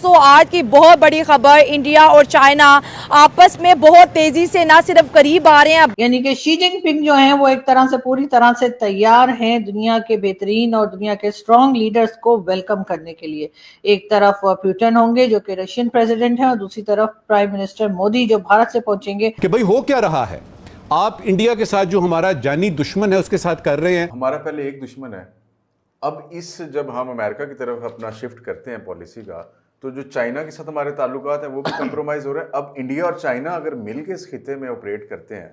दोस्तों आज की बहुत बड़ी खबर, इंडिया और चाइना आपस में बहुत तेजी से ना सिर्फ करीब आ रहे हैं, यानी कि शी जिनपिंग जो हैं वो एक तरह से पूरी तरह से तैयार हैं दुनिया के बेहतरीन और दुनिया के स्ट्रॉन्ग लीडर्स को वेलकम करने के लिए। एक तरफ पुतिन होंगे जो कि रशियन प्रेसिडेंट हैं और दूसरी तरफ प्राइम मिनिस्टर मोदी जो भारत से पहुंचेंगे। कि भाई हो क्या रहा है, आप इंडिया के साथ जो हमारा जानी दुश्मन है उसके साथ कर रहे हैं। हमारा पहले एक दुश्मन है, अब जब हम अमेरिका की तरफ अपना शिफ्ट करते हैं पॉलिसी का, तो जो चाइना के साथ हमारे ताल्लुकात हैं वो भी कंप्रोमाइज हो रहे हैं। अब इंडिया और चाइना अगर मिल के इस खिते में ऑपरेट करते हैं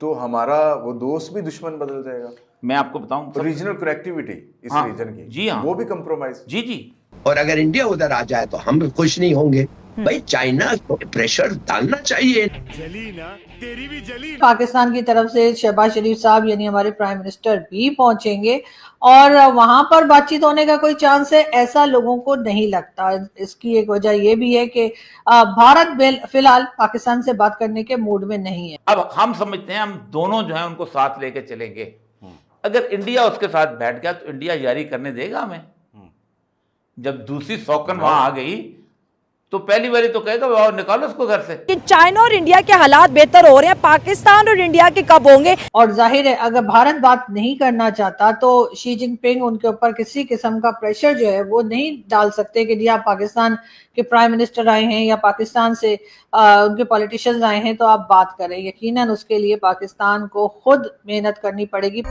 तो हमारा वो दोस्त भी दुश्मन बदल जाएगा। मैं आपको बताऊं, रीजनल कनेक्टिविटी इस रीजन की, जी हाँ, वो भी कंप्रोमाइज। जी जी। और अगर इंडिया उधर आ जाए तो हम भी खुश नहीं होंगे। भाई चाइना को प्रेशर डालना चाहिए। जली ना, तेरी भी जली। पाकिस्तान की तरफ से शहबाज शरीफ साहब यानी हमारे प्राइम मिनिस्टर भी पहुंचेंगे और वहां पर बातचीत होने का कोई चांस है, ऐसा लोगों को नहीं लगता। इसकी एक वजह यह भी है कि भारत फिलहाल पाकिस्तान से बात करने के मूड में नहीं है। अब हम समझते हैं हम दोनों जो है उनको साथ लेके चलेंगे। अगर इंडिया उसके साथ बैठ गया तो इंडिया यारी करने देगा हमें? जब दूसरी सौकन वहां आ गई तो पहली बारी तो कहेगा वाह निकालो उसको घर से। कि चाइना और इंडिया के हालात बेहतर हो रहे हैं, पाकिस्तान और इंडिया के कब होंगे? और जाहिर है अगर भारत बात नहीं करना चाहता तो शी जिनपिंग उनके ऊपर किसी किस्म का प्रेशर जो है वो नहीं डाल सकते कि जी आप पाकिस्तान के प्राइम मिनिस्टर आए हैं या पाकिस्तान से उनके पॉलिटिशियंस आए हैं तो आप बात करें। यकीनन उसके लिए पाकिस्तान को खुद मेहनत करनी पड़ेगी।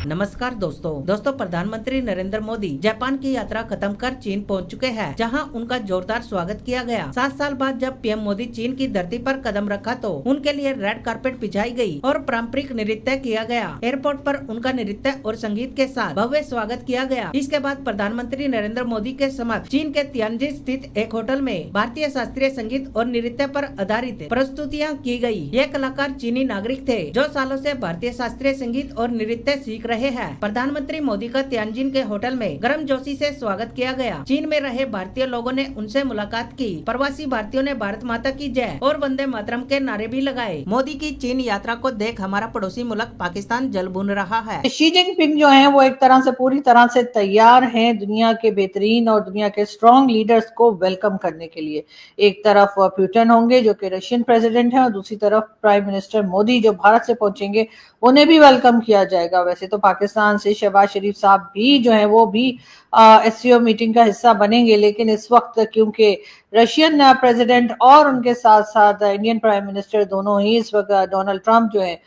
नमस्कार दोस्तों प्रधानमंत्री नरेंद्र मोदी जापान की यात्रा खत्म कर चीन पहुंच चुके हैं, जहां उनका जोरदार स्वागत किया गया। 7 साल बाद जब पीएम मोदी चीन की धरती पर कदम रखा तो उनके लिए रेड कार्पेट बिछाई गई और पारंपरिक नृत्य किया गया। एयरपोर्ट पर उनका नृत्य और संगीत के साथ भव्य स्वागत किया गया। इसके बाद प्रधानमंत्री नरेंद्र मोदी के समक्ष चीन के तियानजिन स्थित एक होटल में भारतीय शास्त्रीय संगीत और नृत्य पर आधारित प्रस्तुतियाँ की गयी। ये कलाकार चीनी नागरिक थे जो सालों से भारतीय शास्त्रीय संगीत और नृत्य सीख रहे हैं। प्रधानमंत्री मोदी का तियानजिन के होटल में गर्मजोशी से स्वागत किया गया। चीन में रहे भारतीय लोगों ने उनसे मुलाकात की। प्रवासी भारतीयों ने भारत माता की जय और वंदे मातरम के नारे भी लगाए। मोदी की चीन यात्रा को देख हमारा पड़ोसी मुल्क पाकिस्तान जल भून रहा है। शी जिनपिंग जो हैं वो एक तरह से पूरी तरह से तैयार हैं दुनिया के बेहतरीन और दुनिया के स्ट्रॉन्ग लीडर्स को वेलकम करने के लिए। एक तरफ पुतिन होंगे जो कि रशियन प्रेसिडेंट हैं और दूसरी तरफ प्राइम मिनिस्टर मोदी जो भारत से पहुंचेंगे, उन्हें भी वेलकम किया जाएगा। वैसे तो पाकिस्तान से शहबाज शरीफ साहब भी जो है वो भी एससीओ मीटिंग का हिस्सा बनेंगे, लेकिन इस वक्त क्योंकि रशियन प्रेसिडेंट और उनके साथ साथ इंडियन प्राइम मिनिस्टर दोनों ही इस वक्त डोनाल्ड ट्रंप जो है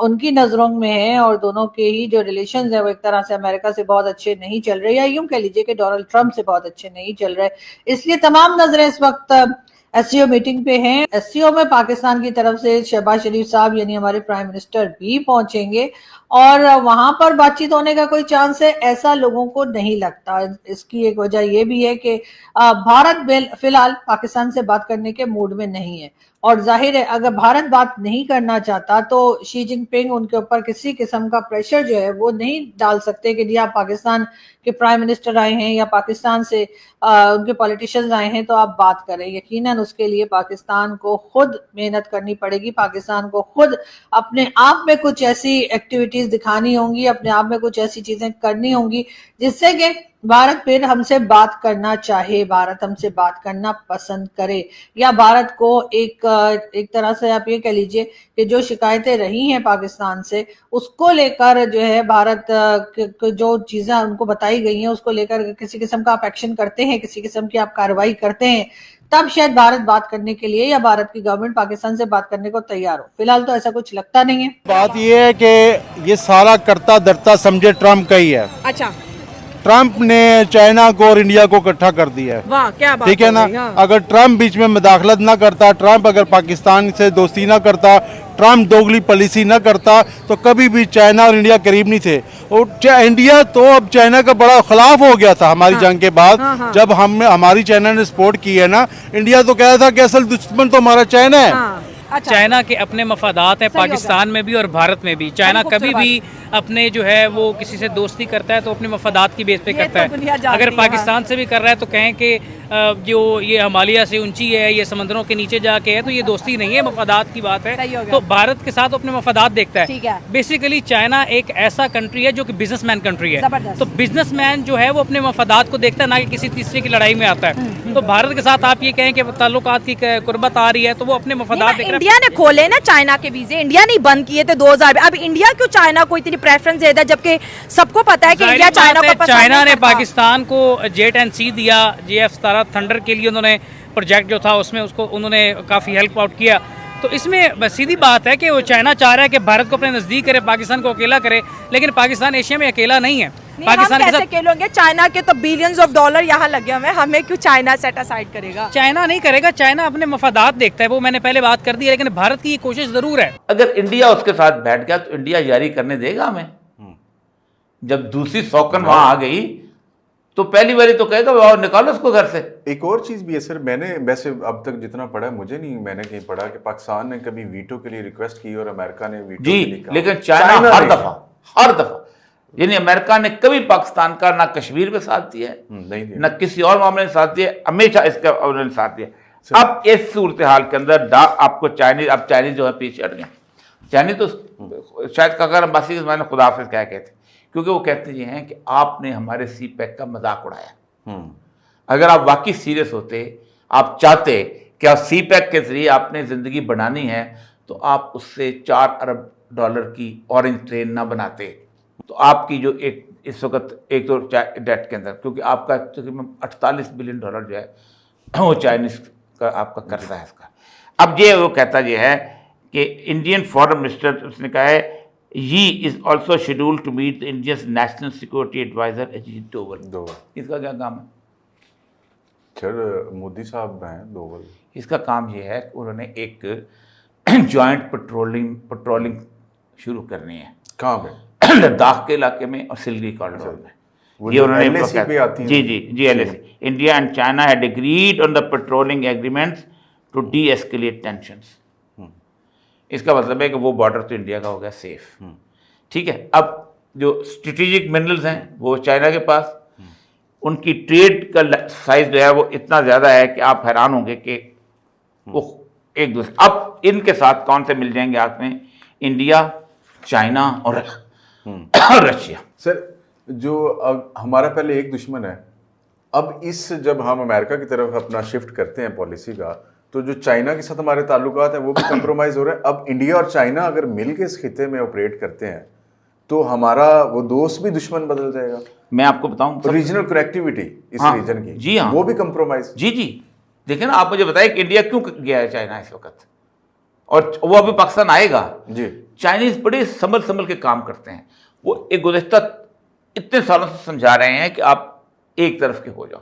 उनकी नजरों में है और दोनों के ही जो रिलेशंस है वो एक तरह से अमेरिका से बहुत अच्छे नहीं चल रहे, या यूं कह लीजिए कि डोनाल्ड ट्रंप से बहुत अच्छे नहीं चल रहे। इसलिए तमाम नजरें इस वक्त एससीओ मीटिंग पे हैं। एससीओ में पाकिस्तान की तरफ से शहबाज शरीफ साहब यानी हमारे प्राइम मिनिस्टर भी पहुंचेंगे और वहां पर बातचीत होने का कोई चांस है, ऐसा लोगों को नहीं लगता। इसकी एक वजह यह भी है कि भारत फिलहाल पाकिस्तान से बात करने के मूड में नहीं है। और जाहिर है अगर भारत बात नहीं करना चाहता तो शी जिनपिंग उनके ऊपर किसी किस्म का प्रेशर जो है वो नहीं डाल सकते कि जी आप पाकिस्तान के प्राइम मिनिस्टर आए हैं या पाकिस्तान से उनके पॉलिटिशियंस आए हैं तो आप बात करें। यकीनन उसके लिए पाकिस्तान को खुद मेहनत करनी पड़ेगी। पाकिस्तान को खुद अपने आप में कुछ ऐसी एक्टिविटीज दिखानी होंगी, अपने आप में कुछ ऐसी चीजें करनी होंगी जिससे कि भारत फिर हमसे बात करना चाहे, भारत हमसे बात करना पसंद करे, या भारत को एक तरह से आप ये कह लीजिए कि जो शिकायतें रही हैं पाकिस्तान से उसको लेकर जो है भारत जो चीजें उनको बताई गई हैं उसको लेकर किसी किस्म का आप एक्शन करते हैं, किसी किस्म की आप कार्रवाई करते हैं, तब शायद भारत बात करने के लिए या भारत की गवर्नमेंट पाकिस्तान से बात करने को तैयार हो। फिलहाल तो ऐसा कुछ लगता नहीं है। बात यह है कि ये सारा करता धरता समझे ट्रम्प का ही है। अच्छा, ट्रम्प ने चाइना को और इंडिया को इकट्ठा कर दिया है। वाह क्या बात, ठीक है ना। अगर ट्रम्प बीच में मुदाखलत ना करता, ट्रम्प अगर पाकिस्तान से दोस्ती ना करता, ट्रम्प दोगली पॉलिसी ना करता तो कभी भी चाइना और इंडिया करीब नहीं थे। और इंडिया तो अब चाइना का बड़ा खिलाफ हो गया था हमारी जंग के बाद। जब हमारी चाइना ने सपोर्ट की है ना, इंडिया तो कह रहा था कि असल दुश्मन तो हमारा चाइना है। अच्छा। चाइना के अपने मफादात हैं पाकिस्तान में भी और भारत में भी। चाइना कभी भी अपने जो है वो किसी से दोस्ती करता है तो अपने मफादात की बेस पे करता है। अगर पाकिस्तान से भी कर रहा है तो कहें कि जो ये हिमालय से ऊंची है, ये समंदरों के नीचे जाके है, तो ये दोस्ती नहीं है, मफादात की बात सही हो है। गया। तो भारत के साथ अपने मफादात देखता है। ठीक है। बेसिकली चाइना एक ऐसा कंट्री है जो कि बिजनेसमैन कंट्री है, जबरदस्त। तो बिजनेसमैन जो है वो अपने मफादात को देखता है, ना कि किसी तीसरे की लड़ाई में आता है। तो भारत के साथ आप ये कहें कि ताल्लुकात की कुर्बत आ रही है, तो वो अपने मफादात देख रहा है। इंडिया ने खोले ना चाइना के वीजे, इंडिया नहीं बंद किए थे 2000 में। अब इंडिया क्यों चाइना को इतनी प्रेफरेंस देता है, जबकि सबको पता है कि इंडिया चाइना को पसंद चाइना नहीं ने करता। पाकिस्तान को JN-C दिया, JF-17 थंडर के लिए उन्होंने प्रोजेक्ट जो था उसमें उसको उन्होंने काफ़ी हेल्प आउट किया। तो इसमें बस सीधी बात है कि वो चाइना चाह रहा है कि भारत को अपने नज़दीक करे, पाकिस्तान को अकेला करे, लेकिन पाकिस्तान एशिया में अकेला नहीं है। पाकिस्तान हम के कैसे साथ खेलोगे? चाइना के तो बिलियंस ऑफ डॉलर यहाँ लगे हुए हैं, हमें क्यों चाइना सेट असाइड करेगा? चाइना नहीं करेगा, चाइना अपने मफादात देखता है, वो मैंने पहले बात कर दी है, लेकिन भारत की ये कोशिश ज़रूर है। अगर इंडिया उसके साथ बैठ गया तो इंडिया यारी करने देगा हमें? जब दूसरी सौकन वहां आ गई तो पहली बारी तो कहेगा वाह निकालो उसको घर से। एक और चीज भी है सर, मैंने वैसे अब तक जितना पढ़ा है, मुझे नहीं, मैंने कहीं पढ़ा कि पाकिस्तान ने कभी वीटो के लिए रिक्वेस्ट की और अमेरिका ने वीटो जी, के लिए कहा। लेकिन चाइना हर दफा यानी अमेरिका ने कभी पाकिस्तान का ना कश्मीर में साथ दिया है, नहीं दिया। न किसी और मामले में साथ दिया, हमेशा इसका उन्होंने साथ दिया। अब इस सूरत हाल के अंदर आपको चाइनीज जो है पीछे हट गए। चाइनीज तो शायद काकर अब्बासी के ज़माने खुदा हाफिज़ कह कहते, क्योंकि वो कहते ये हैं कि आपने हमारे CPEC का मजाक उड़ाया। अगर आप वाकई सीरियस होते, आप चाहते कि आप CPEC के जरिए आपने ज़िंदगी बनानी है, तो आप उससे $4 अरब की ऑरेंज ट्रेन ना बनाते। तो आपकी जो एक इस वक्त एक तो डेट के अंदर, क्योंकि आपका तकरीबन $48 बिलियन जो है वो चाइनीज का आपका कर्जा है इसका। अब ये वो कहता ये है कि इंडियन फॉरेन मिनिस्टर उसने कहा है he is also schedule to meet the Indian national security adviser Ajit Doval. इसका क्या काम है? सर मोदी साहब हैं डोवल। इसका काम ये है कि उन्होंने एक जॉइंट पेट्रोलिंग शुरू करनी है। कहाँ पे? लद्दाख के इलाके में और सिलगी कॉरिडोर में। ये उन्होंने LAC पे आती है। जी LAC। India and China had agreed on the patrolling agreements to de-escalate tensions. इसका मतलब है कि वो बॉर्डर तो इंडिया का हो गया सेफ। ठीक है। अब जो स्ट्रेटेजिक मिनरल्स हैं वो चाइना के पास, उनकी ट्रेड का साइज जो है वो इतना ज़्यादा है कि आप हैरान होंगे कि वो एक दूसरे, अब इनके साथ कौन से मिल जाएंगे आप में? इंडिया, चाइना और रशिया। सर जो अब हमारा पहले एक दुश्मन है, अब इस जब हम अमेरिका की तरफ अपना शिफ्ट करते हैं पॉलिसी का, तो जो चाइना के साथ हमारे ताल्लुकात हैं वो भी कंप्रोमाइज़ हो रहे हैं। अब इंडिया और चाइना अगर मिल के इस खिते में ऑपरेट करते हैं तो हमारा वो दोस्त भी दुश्मन बदल जाएगा। मैं आपको बताऊं रीजनल कनेक्टिविटी इस रीजन की, जी हाँ, वो भी कंप्रोमाइज। जी देखिए ना, आप मुझे बताइए कि इंडिया क्यों गया है चाइना इस वक्त, और वो अभी पाकिस्तान आएगा। जी चाइनीज बड़े संभल के काम करते हैं। वो एक गुज़श्ता इतने सालों से समझा रहे हैं कि आप एक तरफ के हो जाओ।